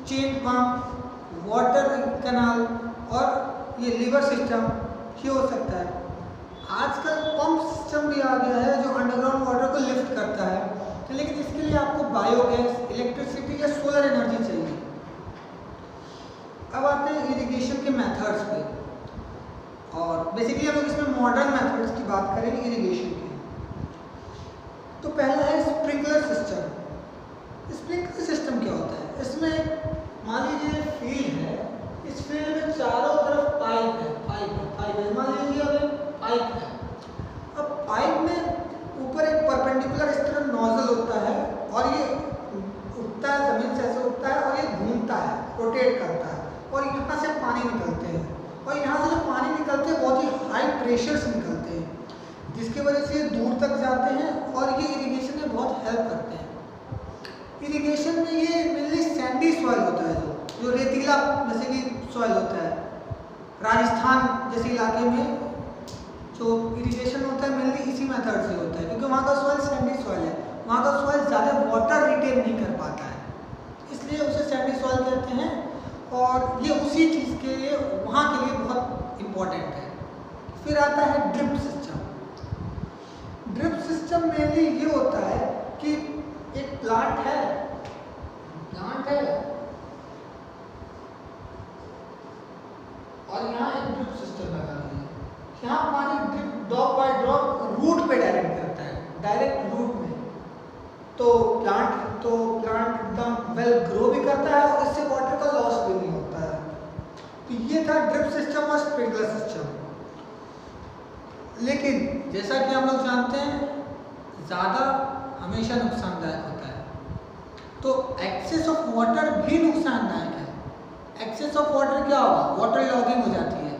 चेन पंप, वाटर कैनाल और ये लिवर सिस्टम, ये हो सकता है। आजकल पंप सिस्टम भी आ गया है जो अंडरग्राउंड वाटर को लिफ्ट करता है, तो लेकिन इसके लिए आपको बायोगैस, इलेक्ट्रिसिटी या सोलर एनर्जी चाहिए। अब आते हैं इरिगेशन के मेथड्स पे, और बेसिकली हम लोग इसमें मॉडर्न मेथड्स की बात करेंगे इरिगेशन की। तो पहला है स्प्रिंकलर सिस्टम। स्प्रिंकलर सिस्टम क्या होता है? इसमें मान लीजिए फील्ड है, इस फील्ड में चारों तरफ पाइप है, मान लीजिए अब पाइप है। अब पाइप में ऊपर एक परपेंडिकुलर इस तरह नोजल होता है और ये उठता है, जमीन से ऐसे उठता है और ये घूमता है, रोटेट करता है, और यहाँ से पानी निकलते हैं, और यहाँ से जो पानी निकलते हैं बहुत ही हाई प्रेशर से निकलते हैं, जिसकी वजह से ये दूर तक जाते हैं और ये इरिगेशन में बहुत हेल्प करते हैं। इरिगेशन में ये मेनली सैंडी सॉइल होता है, जो रेतीला जैसे कि सॉइल होता है। राजस्थान जैसे इलाके में जो इरिगेशन होता है मेनली इसी मेथड से होता है, क्योंकि वहाँ का सॉइल सैंडी सॉइल है, वहाँ का सॉइल ज़्यादा वाटर रिटेन नहीं कर पाता है, इसलिए उसे सैंडी सॉइल कहते हैं। और ये उसी चीज़ के लिए, वहाँ के लिए बहुत इम्पोर्टेंट है। फिर आता है drip system. Drip system mainly ये होता है कि एक प्लांट है और यहाँ एक ड्रिप सिस्टम लगा है, यहाँ पानी drip drop by drop root पे डायरेक्ट करता है, डायरेक्ट रूट में, तो प्लांट एकदम वेल ग्रो भी करता है और इससे वाटर का लॉस भी नहीं होता है। तो ये था ड्रिप सिस्टम और स्प्रिंकलर सिस्टम। लेकिन जैसा कि हम लोग जानते हैं, ज़्यादा हमेशा नुकसानदायक होता है, तो एक्सेस ऑफ वाटर भी नुकसानदायक है। एक्सेस ऑफ वाटर क्या होगा? वाटर लॉगिंग हो जाती है।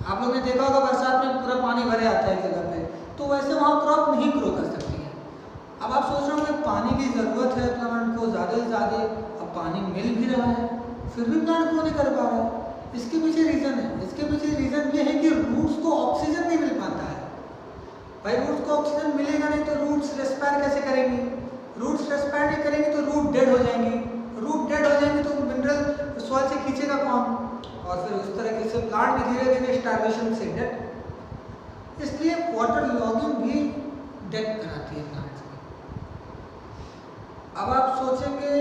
आप लोगों ने देखा होगा बरसात में पूरा पानी भरे आता है एक जगह पे, तो वैसे वहाँ क्रॉप नहीं ग्रो कर सकती है। अब आप सोच रहे हो कि पानी की ज़रूरत है प्लांट को ज़्यादा से ज़्यादा, अब पानी मिल भी रहा है फिर भी प्लांट ग्रो नहीं कर पा रहा है, इसके पीछे रीज़न है, इसके पीछे रीज़न ये है कि रूट्स को ऑक्सीजन नहीं मिल पाता है। भाई रूट्स को ऑक्सीजन मिलेगा नहीं तो रूट्स रेस्पायर कैसे करेंगी? रूट्स रेस्पायर नहीं करेंगे तो रूट डेड हो जाएंगी, रूट डेड हो जाएंगे तो मिनरल सॉइल से खींचेगा कौन? और फिर उस तरह से प्लांट भी धीरे धीरे स्टार्वेशन से डेड। इसलिए वाटर लॉगिंग भी डेड कराती है प्लांट्स को। अब आप सोचेंगे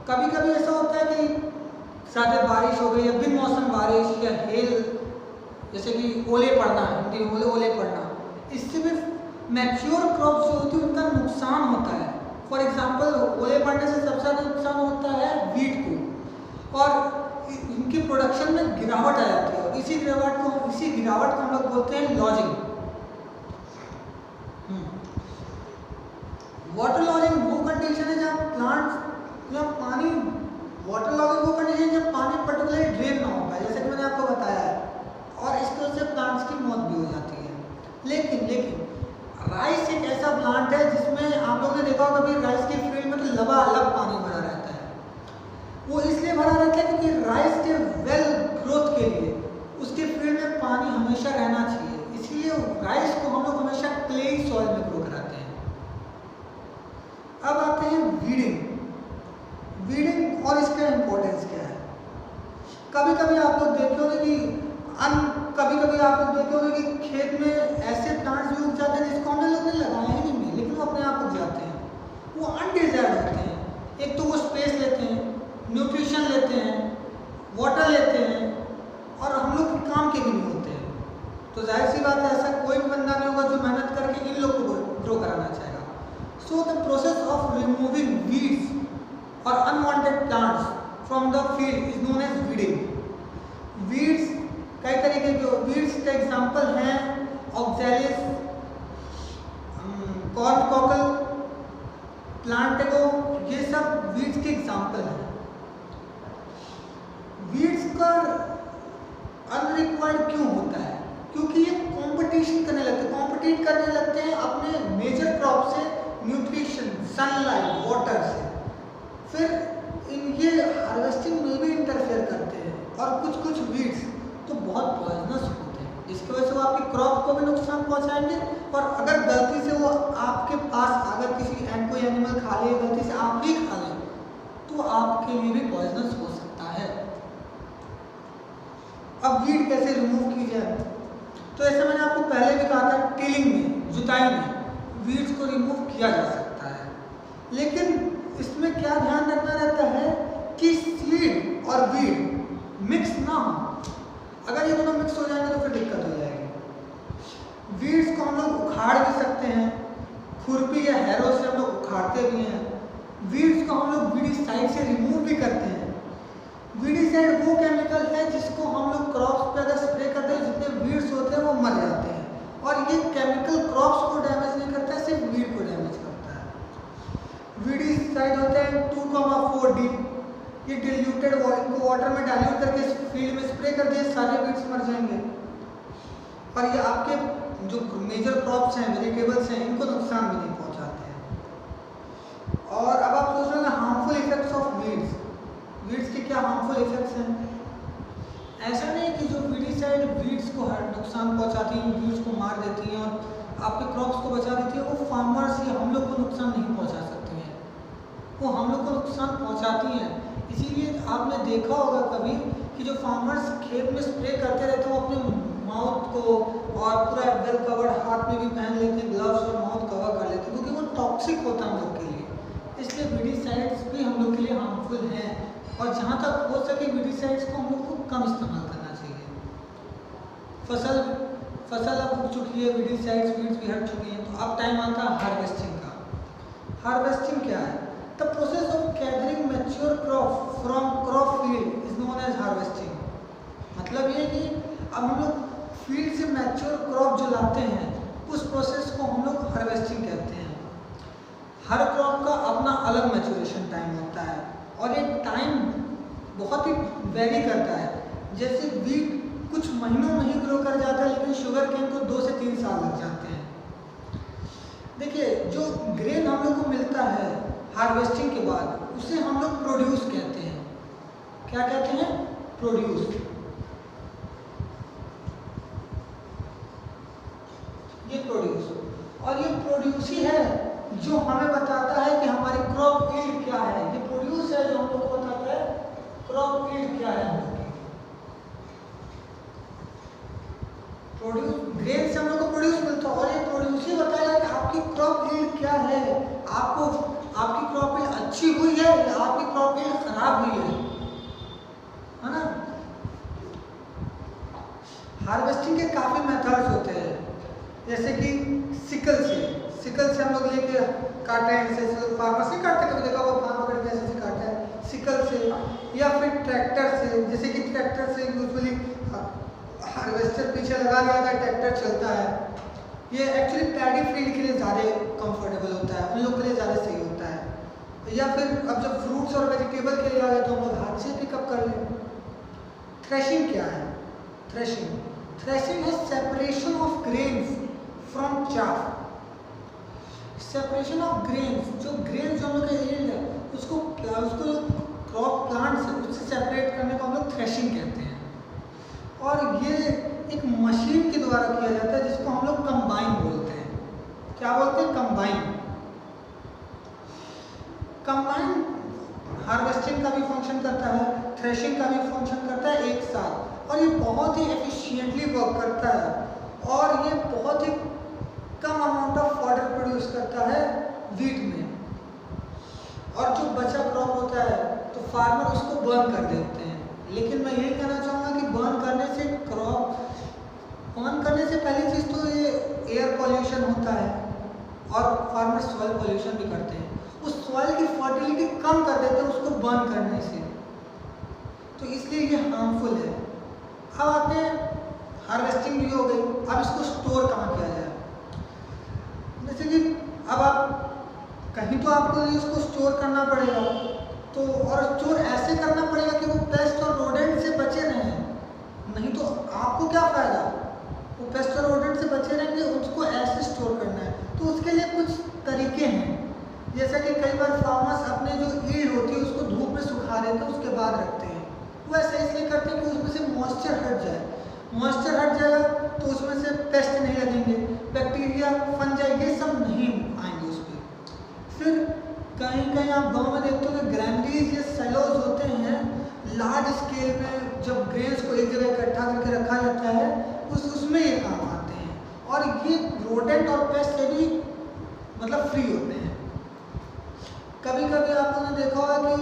कभी कभी ऐसा होता है कि ज़्यादा बारिश हो गई या बिन मौसम बारिश या हेल, जैसे कि ओले पड़ना, हिंदी में ओले पड़ना, इससे भी मैच्योर क्रॉप जो होती है उनका नुकसान होता है। फॉर एग्जांपल ओले पड़ने से सबसे ज़्यादा नुकसान होता है वीट को, और इनकी प्रोडक्शन में गिरावट आ जाती है। और इसी गिरावट को हम लोग बोलते हैं लॉजिंग। वाटर लॉजिंग वो कंडीशन है जहाँ प्लांट्स या पानी, वाटर लॉगिंग वो कंडीशन जब पानी पर्टिकुलरली ड्रेन ना होगा, जैसे कि मैंने आपको बताया है, और इसकी वजह से प्लांट्स की मौत भी हो जाती है। लेकिन राइस एक ऐसा प्लांट है जिसमें आप लोगों ने देखा होगा कभी राइस की फील्ड में तो लबालब पानी भरा रहता है। वो इसलिए भरा रहता है क्योंकि राइस के वेल ग्रोथ के लिए उसके फील्ड में पानी हमेशा रहना चाहिए, इसीलिए राइस को हम लोग हमेशा क्लेई सॉइल में ग्रो कराते हैं। अब आते हैं वीडिंग और इसका इम्पोर्टेंस क्या है। कभी कभी आप लोग देखे होंगे कि खेत में ऐसे प्लांट्स भी उग जाते हैं जिसको हमने लोग ने लगाया ही नहीं, लेकिन वो अपने आप उग जाते हैं। वो अनडिजायर्ड होते हैं। एक तो वो स्पेस लेते हैं, न्यूट्रिशन लेते हैं, वाटर लेते हैं, और हम लोग के काम के भी नहीं होते हैं। तो जाहिर सी बात है ऐसा कोई भी बंदा नहीं होगा जो मेहनत करके इन लोग को ग्रो कराना चाहेगा। So the process of removing weeds और unwanted plants from the field is known as weeding. Weeds कई तरीके के, वीड्स के एग्जांपल हैं ऑक्सैलिस, कॉर्नकॉकल, प्लांटेगो, ये सब वीड्स के एग्जांपल हैं। वीड्स का अनरिक्वायर्ड क्यों होता है? क्योंकि ये कॉम्पिटिट करने लगते हैं अपने मेजर क्रॉप से, न्यूट्रिशन, सनलाइट, वाटर से। फिर ये हार्वेस्टिंग में भी इंटरफेयर करते हैं, और कुछ वीड्स तो बहुत पॉइजनस होते हैं, जिसकी वजह से वो आपकी क्रॉप को भी नुकसान पहुंचाएंगे। और अगर गलती से वो आपके पास अगर कोई एनिमल खा ले, गलती से आप भी खा लें, तो आपके लिए भी पॉइजनस हो सकता है। अब वीड कैसे रिमूव की जाए? तो ऐसे मैंने आपको पहले भी कहा था, टिलिंग में, जुताई में वीड्स को रिमूव किया जा सकता है। लेकिन इसमें क्या ध्यान रखना रहता है कि सीड और वीड मिक्स ना हो। अगर ये दोनों मिक्स हो जाएंगे तो फिर दिक्कत हो जाएगी। वीड्स को हम लोग उखाड़ भी सकते हैं, खुरपी या हैरो से हम लोग उखाड़ते भी हैं। वीड्स को हम लोग वीडिसाइड से रिमूव भी करते हैं। वीडिसाइड वो केमिकल है जिसको हम लोग क्रॉप्स पे अगर स्प्रे करते हैं, जितने वीड्स होते हैं वो मर जाते हैं, और ये केमिकल क्रॉप्स को डैमेज नहीं करता है, सिर्फ वीड को डैमेज करता है। वीडिसाइड होते हैं 2,4-D, ये डिल्यूटेड इनको वाटर में डाइल्यूट करके फील्ड में स्प्रे कर दिए, सारे वीड्स मर जाएंगे। और ये आपके जो मेजर क्रॉप्स हैं, वेजिटेबल्स हैं, इनको नुकसान भी नहीं पहुंचाते हैं। और अब आप सोच रहे हैं harmful effects of weeds. Weeds के क्या हार्मफुल इफेक्ट्स हैं? ऐसा नहीं है कि जो वीडिसाइड वीड्स को नुकसान पहुंचाती हैं, वीड्स को मार देती हैं और आपके क्रॉप्स को बचा देती है, वो फार्मर्स या हम लोग को नुकसान नहीं पहुंचा सकती हैं, वो हम लोग को नुकसान पहुंचाती हैं। इसीलिए आपने देखा होगा कभी कि जो फार्मर्स खेत में स्प्रे करते रहते हैं, वो अपने माउथ को और पूरा वेल कवर्ड हाथ में भी पहन लेते हैं, ग्लव्स और माउथ कवर कर लेते हैं, क्योंकि वो टॉक्सिक होता है हम लोग के लिए। इसलिए वीडिसाइड्स भी हम लोग के लिए हार्मफुल हैं, और जहाँ तक हो सके वीडिसाइड्स को हम लोग को कम इस्तेमाल करना चाहिए। फसल अब उग चुकी है, वीडिसाइड्स वीड्स भी हट चुकी हैं, तो अब टाइम आता है हार्वेस्टिंग का। हार्वेस्टिंग क्या है? The process of gathering mature crop from crop field is known as harvesting. मतलब ये कि अब हम लोग फील्ड से मैच्योर क्रॉप जो लाते हैं, उस प्रोसेस को हम लोग हार्वेस्टिंग कहते हैं। हर क्रॉप का अपना अलग मैच्योरेशन टाइम होता है, और ये टाइम बहुत ही वेरी करता है। जैसे वीट कुछ महीनों में ही ग्रो कर जाता है, लेकिन शुगर केन को 2 से 3 साल लग जाते हैं। देखिए, जो ग्रेन हम लोग को मिलता है हार्वेस्टिंग के बाद, उसे हम लोग प्रोड्यूस कहते हैं। क्या कहते हैं? प्रोड्यूस, ये प्रोड्यूस, और ये प्रोड्यूस ही है जो हमें बताता है कि हमारी क्रॉप यील्ड क्या है। ये प्रोड्यूस है जो हम लोग को बताता है क्रॉप यील्ड क्या है। हम लोग की प्रोड्यूस, ग्रेन से हम लोग को प्रोड्यूस मिलता है, और ये प्रोड्यूस ही बताएगा कि आपकी क्रॉप यील्ड क्या है, आपको आपकी क्रॉप यील्ड अच्छी हुई है या आपकी क्रॉप यील्ड खराब हुई है ना। हार्वेस्टिंग के काफी मेथड्स होते हैं, जैसे कि सिकल से हम लोग लेके काटे हैं, जैसे फार्मर से काटते हैं, कभी देखा होगा फार्मर करके ऐसे काटा है सिकल से, या फिर ट्रैक्टर से। जैसे कि ट्रैक्टर से यूजुअली हार्वेस्टर पीछे लगा दिया था, ट्रैक्टर चलता है, ये एक्चुअली पैडी फील्ड के लिए ज़्यादा कंफर्टेबल होता है, उन लोग के लिए ज़्यादा सही होता है। या फिर अब जब फ्रूट्स और वेजिटेबल के लिए आ गए तो हम लोग हाथ से पिकअप कर लें। थ्रेशिंग क्या है? थ्रेशिंग है separation of grains from chaff. Separation of grains, जो ग्रेन्स जो हम लोग का यील्ड है उसको क्रॉप प्लांट से उससे सेपरेट करने को हम लोग थ्रेशिंग कहते हैं। और ये एक मशीन के द्वारा किया जाता है जिसको हम लोग कंबाइन बोलते हैं। क्या बोलते हैं? कंबाइन। कंबाइन हार्वेस्टिंग का भी फंक्शन करता है, थ्रेशिंग का भी फंक्शन करता है एक साथ, और ये बहुत ही एफिशिएंटली वर्क करता है, और ये बहुत ही कम अमाउंट ऑफ फॉडर प्रोड्यूस करता है वीट में। और जो बचा क्रॉप होता है तो फार्मर उसको बर्न कर देते हैं। लेकिन मैं यही कहना चाहूँगा कि बर्न करने से पहली चीज़ तो ये एयर पॉल्यूशन होता है, और फार्मर सॉइल पॉल्यूशन भी करते हैं। उस सॉइल की फर्टिलिटी कम कर देते हैं उसको बर्न करने से, तो इसलिए ये हार्मफुल है। अब आपने हार्वेस्टिंग भी हो गई, अब इसको स्टोर कहाँ किया जाए? जैसे कि अब आप कहीं तो आपको इसको स्टोर करना पड़ेगा, तो और स्टोर ऐसे करना पड़ेगा कि वो पेस्ट और रोडेंट से बचे रहें, नहीं तो आपको क्या फ़ायदा? वो पेस्ट और रोडेंट से बचे रहेंगे, उसको ऐसे स्टोर करना है। तो उसके लिए कुछ तरीके हैं, जैसा कि कई बार फार्मर्स अपने जो यील्ड होती है उसको धूप में सुखा देते हैं, उसके बाद रखते हैं। वो ऐसे इसलिए करते हैं कि उसमें से मॉइस्चर हट जाए। मॉइस्चर हट जाएगा तो उसमें से पेस्ट नहीं लगेंगे, बैक्टीरिया, फंजाई, ये सब नहीं आएंगे उसमें। फिर कहीं कहीं आप गांव में देखते हो कि ग्रैंडीज या सेलोज होते हैं, लार्ज स्केल में जब ग्रेन्स को एक जगह इकट्ठा करके रखा जाता है उसमें ये काम आते हैं, और ये रोडेंट और पेस्ट से भी मतलब फ्री होते हैं। कभी कभी आप लोगों ने देखा होगा कि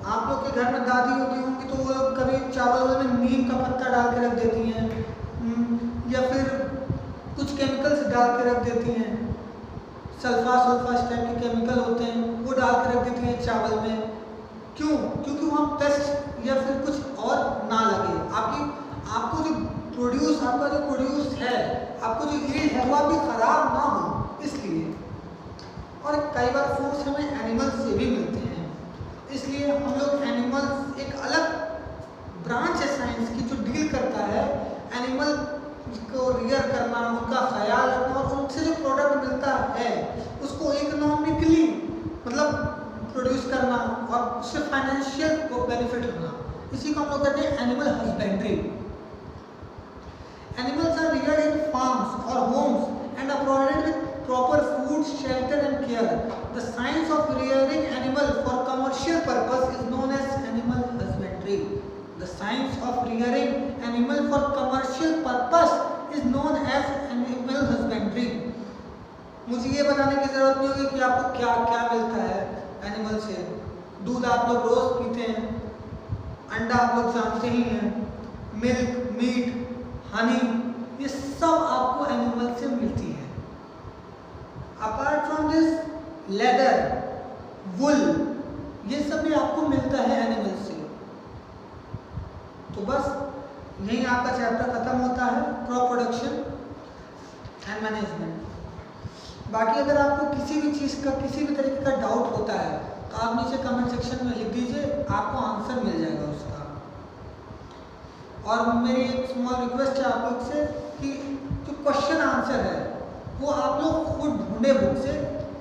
आप लोग के घर में दादी होती होंगी तो वो लोग कभी चावल में नीम का पत्ता डाल के रख देती हैं, या फिर कुछ केमिकल्स डाल के रख देती हैं, सल्फास टाइप के केमिकल होते हैं वो डाल के रख देती हैं चावल में। क्यों? क्योंकि वहाँ पेस्ट या फिर कुछ और ना लगे, आपका जो प्रोड्यूस है, आपको जो यील्ड है वो आपकी खराब ना हो, इसलिए। और कई बार फूड्स हमें एनिमल्स से भी मिलते हैं, इसलिए हम लोग एनिमल्स, एक अलग ब्रांच है साइंस की जो डील करता है एनिमल को रियर करना, उनका ख्याल रखना, और उनसे जो प्रोडक्ट मिलता है उसको इकोनॉमिकली मतलब प्रोड्यूस करना और उससे फाइनेंशियल बेनिफिट होना। इसी को हम लोग कहते हैं animal husbandry. Animals are reared in farms or homes and are provided with proper food, shelter and care. The science of rearing animal for commercial purpose is known as animal husbandry. The science of rearing animal for commercial purpose is known as animal husbandry. मुझे ये बताने की ज़रूरत नहीं होगी कि आपको क्या क्या मिलता है एनिमल से। दूध आप लोग रोज़ पीते हैं, अंडा आप लोग जानते ही हैं, मिल्क, मीट, हनी, ये सब आपको एनिमल से मिलती है। अपार्ट फ्रॉम दिस लेदर, वुल, ये सब भी आपको मिलता है एनिमल से। तो बस यही आपका चैप्टर खत्म होता है, क्रॉप प्रोडक्शन एंड मैनेजमेंट। बाकी अगर आपको किसी भी चीज़ का, किसी भी तरीके का डाउट होता है तो आप नीचे कमेंट सेक्शन में लिख दीजिए, आपको आंसर मिल जाएगा उसका। और मेरी एक स्मॉल रिक्वेस्ट है आप लोग से कि जो क्वेश्चन आंसर है वो आप लोग खुद ढूंढे बुक से।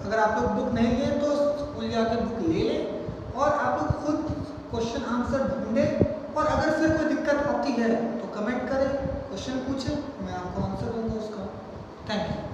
अगर आप लोग बुक नहीं लें तो स्कूल जाके बुक ले लें, और आप लोग खुद क्वेश्चन आंसर ढूंढे और अगर फिर कोई दिक्कत आती है तो कमेंट करें, क्वेश्चन पूछें, मैं आपको आंसर दूंगा उसका। Thank you.